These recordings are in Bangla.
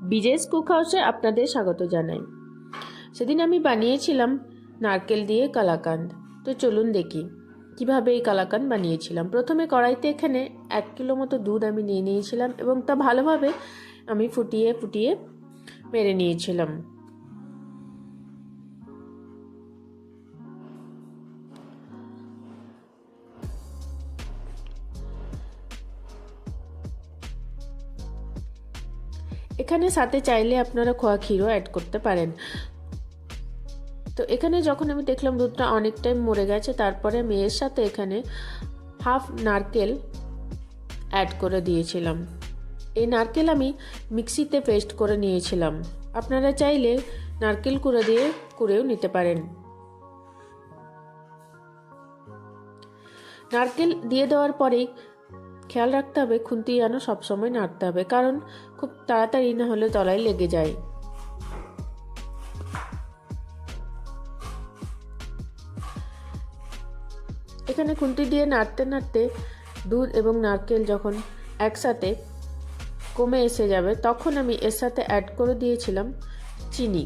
বিজেস কুক হাউসে আপনাদের স্বাগত জানাই। সেদিন আমি বানিয়েছিলাম নারকেল দিয়ে কালাকাঁদ। তো চলুন দেখি কিভাবে এই কালাকাঁদ বানিয়েছিলাম। প্রথমে কড়াইতে এখানে 1 কিলো মতো দুধ আমি নিয়ে নিয়েছিলাম এবং তা ভালোভাবে আমি ফুটিয়ে ফুটিয়ে মেরে নিয়েছিলাম। এখানে সাথে চাইলে আপনারা খোয়া ক্ষীরও অ্যাড করতে পারেন। তো এখানে যখন আমি দেখলাম দুধটা অনেকটাই মরে গেছে, তারপরে আমি এর সাথে এখানে হাফ নারকেল অ্যাড করে দিয়েছিলাম। এই নারকেল আমি মিক্সিতে পেস্ট করে নিয়েছিলাম। আপনারা চাইলে নারকেল কুড়ো দিয়ে কুড়েও নিতে পারেন। নারকেল দিয়ে দেওয়ার পরেই খেয়াল রাখতে হবে খুন্তি যেন সবসময় নাড়তে হবে, কারণ খুব তাড়াতাড়ি না হলে তলায় লেগে যায়। এখানে খুন্তি দিয়ে নাড়তে নাড়তে দুধ এবং নারকেল যখন একসাথে কমে এসে যাবে, তখন আমি এর সাথে অ্যাড করে দিয়েছিলাম চিনি।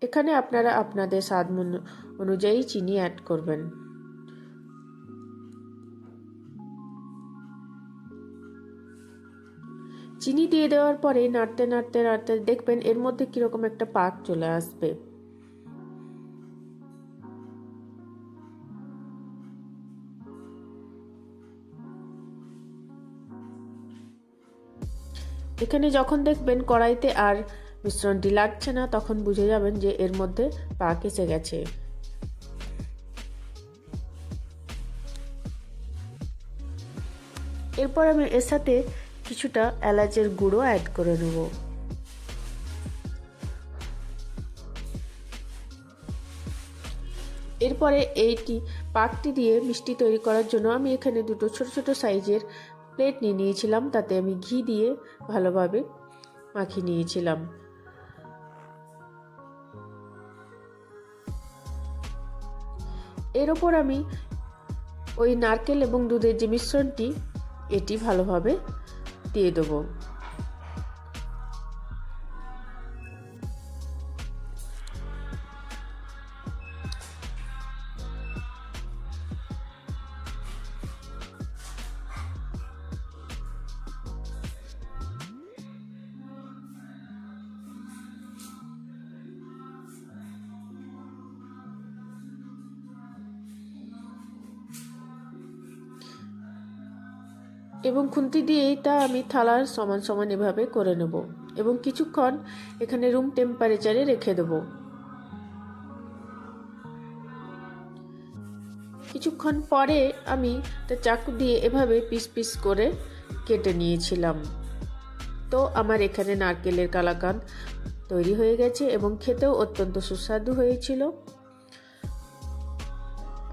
এখানে আপনারা আপনাদের স্বাদ অনুযায়ী চিনি অ্যাড করবেন। চিনি দিয়ে দেওয়ার পরে নাড়তে নাড়তে নাড়তে দেখবেন এর মধ্যে কিরকম একটা পাক চলে আসবে। এখানে যখন দেখবেন কড়াইতে আর মিশ্রণটি লাগছে না, তখন বুঝে যাবেন যে এর মধ্যে পাক এসে গেছে। এরপর আমি এর সাথে কিছুটা এলাচের গুঁড়ো অ্যাড করে নেব। এরপরে এইটি পাকটি দিয়ে মিষ্টি তৈরি করার জন্য আমি এখানে দুটো ছোট ছোট সাইজের প্লেট নিয়ে নিয়েছিলাম। তাতে আমি ঘি দিয়ে ভালোভাবে মাখিয়ে নিয়েছিলাম। এর ওপর আমি ওই নারকেল এবং দুধের যে মিশ্রণটি এটি ভালোভাবে দিয়ে দেবো। এবং খুন্তি দিয়ে এটা আমি থালার সমান সমান এভাবে করে নেব এবং কিছুক্ষণ এখানে রুম টেম্পারেচারে রেখে দেব। কিছুক্ষণ পরে আমি চাকু দিয়ে এভাবে পিস পিস করে কেটে নিয়েছিলাম। তো আমার এখানে নারকেলের কালাকাঁদ তৈরি হয়ে গেছে এবং খেতেও অত্যন্ত সুস্বাদু হয়েছিল।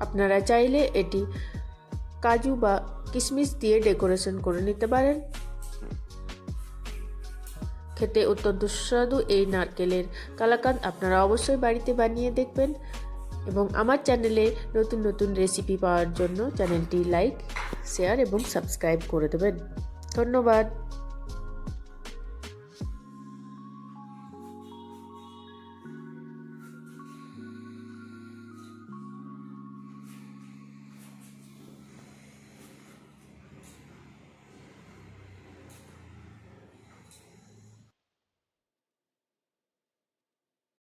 আপনারা চাইলে এটি কাজু বা কিশমিশ দিয়ে ডেকোরেশন করে নিতে পারেন। খেতে অত্যন্ত সুস্বাদু এই নারকেলের কালাকাঁদ আপনারা অবশ্যই বাড়িতে বানিয়ে দেখবেন এবং আমার চ্যানেলে নতুন নতুন রেসিপি পাওয়ার জন্য চ্যানেলটি লাইক, শেয়ার এবং সাবস্ক্রাইব করে দেবেন। ধন্যবাদ।